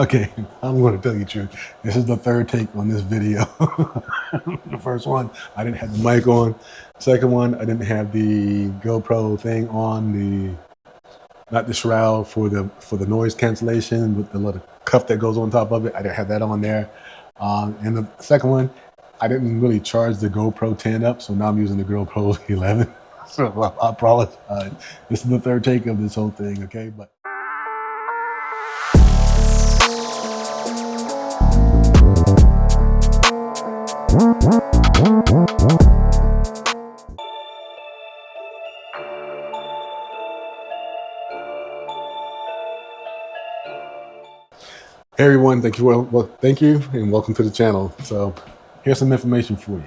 Okay, I'm going to tell you the truth. This is the third take on this video. The first one, I didn't have the mic on. Second one, I didn't have the GoPro thing on, not the shroud for the noise cancellation with the little cuff that goes on top of it. I didn't have that on there. And the second one, I didn't really charge the GoPro 10 up, so now I'm using the GoPro 11. So I apologize. This is the third take of this whole thing, okay? But hey everyone, thank you and welcome to the channel. So here's some information for you.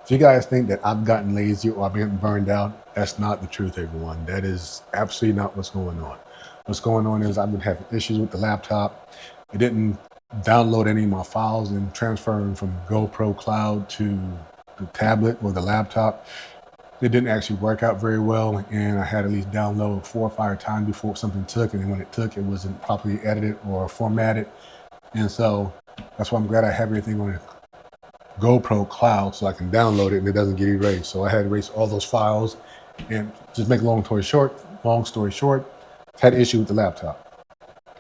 If you guys think that I've gotten lazy or I've been burned out, that's not the truth, everyone. That is absolutely not what's going on. What's going on is I've been having issues with the laptop. It didn't download any of my files and transfer them from GoPro Cloud to the tablet or the laptop. It didn't actually work out very well, and I had at least download 4 or 5 times before something took, and when it took, it wasn't properly edited or formatted. And so that's why I'm glad I have everything on GoPro Cloud so I can download it and it doesn't get erased. So I had to erase all those files, and just make a long story short, had an issue with the laptop.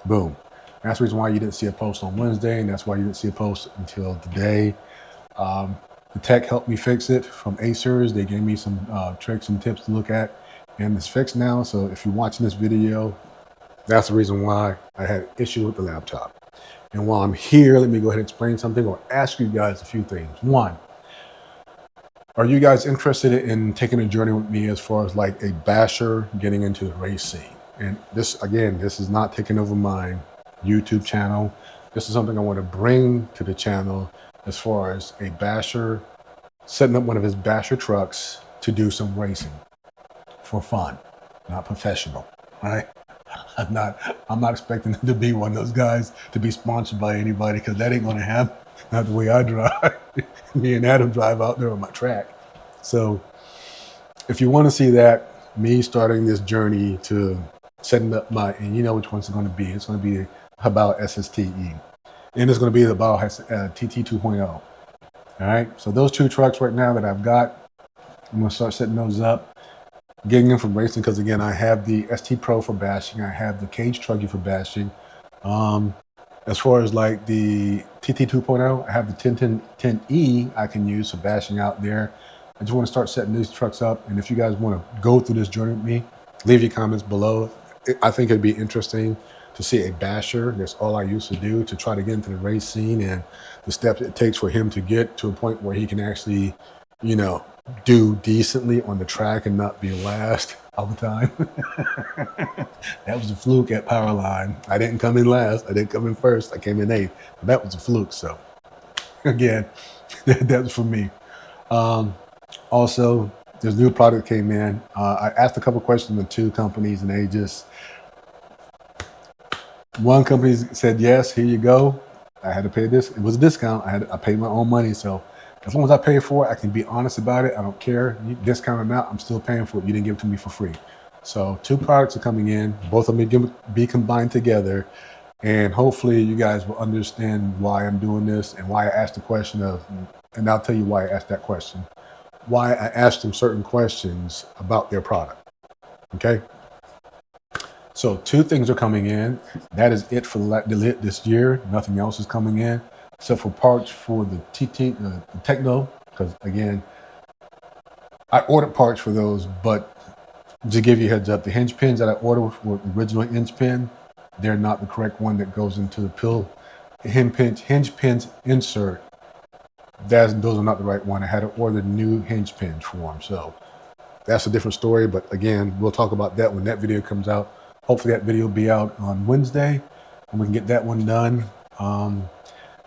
Boom. That's the reason why you didn't see a post on Wednesday, and that's why you didn't see a post until today. The tech helped me fix it from Acers. They gave me some tricks and tips to look at, and it's fixed now. So if you're watching this video, that's the reason why I had an issue with the laptop. And while I'm here, let me go ahead and explain something or ask you guys a few things. One, are you guys interested in taking a journey with me as far as like a basher getting into the race scene? And this, again, this is not taking over my YouTube channel. This is something I want to bring to the channel as far as a basher setting up one of his basher trucks to do some racing for fun, not professional, right? I'm not expecting him to be one of those guys to be sponsored by anybody, because that ain't gonna happen. Not the way I drive. Me and Adam drive out there on my track. So if you want to see that, me starting this journey to setting up my, and you know which one's going to be. It's going to be HoBao SSTE, and it's going to be the HoBao TT 2.0. All right. So those 2 trucks right now that I've got, I'm going to start setting those up, getting them from racing, because again, I have the ST Pro for bashing. I have the Cage Truggy for bashing. As far as like the TT 2.0, I have the 1010E I can use for bashing out there. I just want to start setting these trucks up. And if you guys want to go through this journey with me, leave your comments below. I think it'd be interesting to see a basher. That's all I used to do to try to get into the race scene, and the steps it takes for him to get to a point where he can actually, you know, do decently on the track and not be last all the time. That was a fluke at Powerline. I didn't come in last. I didn't come in first. I came in 8th. That was a fluke. So again, that was for me. Also, this new product came in. I asked a couple questions to 2 companies, and they just, one company said, yes, here you go. I had to pay this. It was a discount. I paid my own money. So as long as I pay for it, I can be honest about it. I don't care. You discount them out, I'm still paying for it. You didn't give it to me for free. So 2 products are coming in. Both of them be combined together. And hopefully you guys will understand why I'm doing this and why I asked the question of, and I'll tell you why I asked that question. Why I asked them certain questions about their product. Okay? So 2 things are coming in. That is it for the this year. Nothing else is coming in except for parts for the the Techno, because again, I ordered parts for those, but to give you a heads up, the hinge pins that I ordered were the original hinge pin. They're not the correct one that goes into the hinge pins insert. Those are not the right one. I had to order new hinge pins for them. So that's a different story, but again, we'll talk about that when that video comes out. Hopefully that video will be out on Wednesday, and we can get that one done.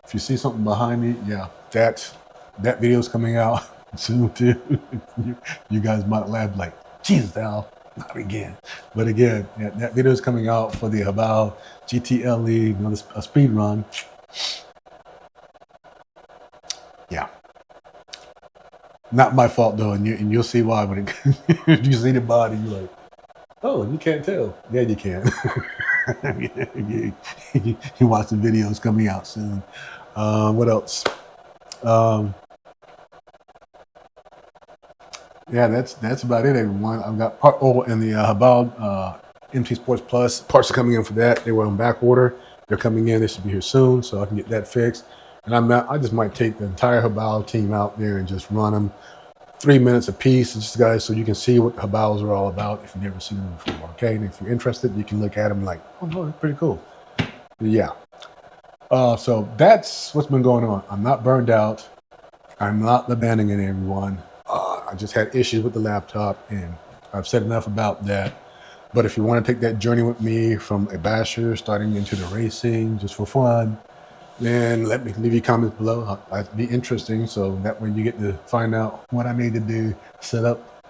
If you see something behind me, yeah, that video is coming out soon too. You guys might laugh like, Jesus, Al, not again. But again, yeah, that video is coming out for the HoBao GTLE, you know, a speed run. Yeah. Not my fault though, and you'll see why when you see the body, you're like, oh, you can't tell. Yeah, you can. you watch the videos coming out soon. What else? Yeah, that's about it, everyone. I've got part O in the HoBao MT Sports Plus. Parts are coming in for that. They were on back order. They're coming in. They should be here soon, so I can get that fixed. And I just might take the entire HoBao team out there and just run them 3 minutes a piece, just guys, so you can see what HoBaos are all about if you've never seen them before. Okay, and if you're interested, you can look at them like, oh no, that's pretty cool. Yeah. So that's what's been going on. I'm not burned out. I'm not abandoning everyone. I just had issues with the laptop, and I've said enough about that. But if you want to take that journey with me from a basher starting into the racing just for fun, then let me leave your comments below. It'd be interesting, so that way you get to find out what I need to do, set up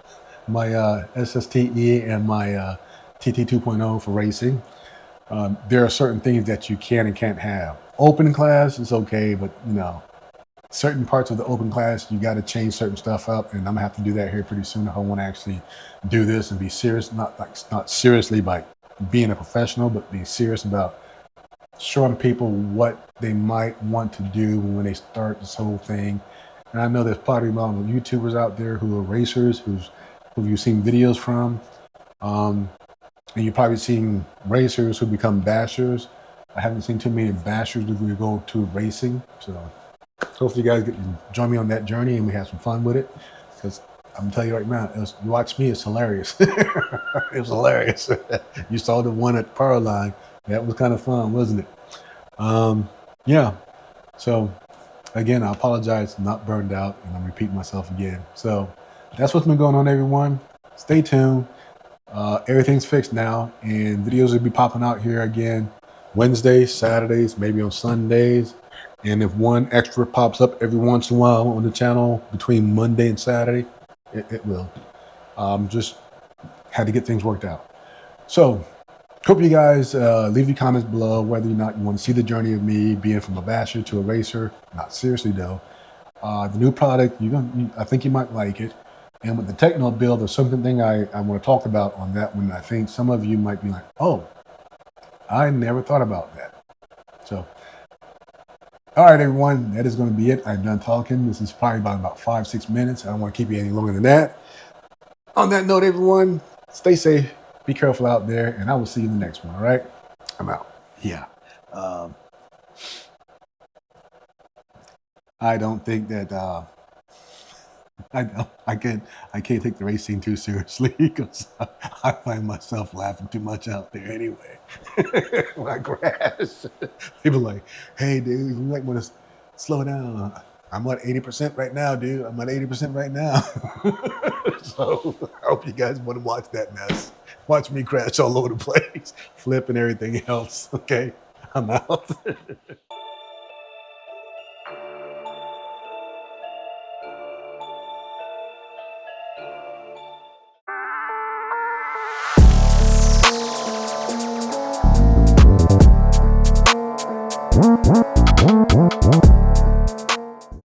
my SSTE and my TT 2.0 for racing. There are certain things that you can and can't have. Open class is okay, but you know, certain parts of the open class, you got to change certain stuff up, and I'm gonna have to do that here pretty soon if I want to actually do this and be serious, not seriously by being a professional, but be serious about showing people what they might want to do when they start this whole thing. And I know there's probably a lot of YouTubers out there who are racers, who you've seen videos from, and you've probably seen racers who become bashers. I haven't seen too many bashers who go to racing, so hopefully you guys get to join me on that journey and we have some fun with it, because I'm telling you right now, you watch me, it's hilarious. It was hilarious. You saw the one at Power Line. That was kind of fun, wasn't it? Yeah. So again, I apologize, I'm not burned out, and I'm repeating myself again. So that's what's been going on, everyone. Stay tuned. Everything's fixed now, and videos will be popping out here again Wednesdays, Saturdays, maybe on Sundays. And if one extra pops up every once in a while on the channel between Monday and Saturday, it will. Just had to get things worked out. So hope you guys leave your comments below whether or not you want to see the journey of me being from a basher to a racer. Not seriously though. The new product, I think you might like it. And with the techno build, there's something I want to talk about on that one. I think some of you might be like, oh, I never thought about that. So, all right, everyone, that is going to be it. I'm done talking. This is probably about 5-6 minutes. I don't want to keep you any longer than that. On that note, everyone, stay safe, be careful out there, and I will see you in the next one, all right? I'm out. Yeah. I don't think that I can't take the racing too seriously because I find myself laughing too much out there anyway. When I crash, people are like, hey dude, you might want to slow down. I'm at 80% right now, dude. I'm at 80% right now. So I hope you guys want to watch that mess. Watch me crash all over the place, flip and everything else. Okay, I'm out.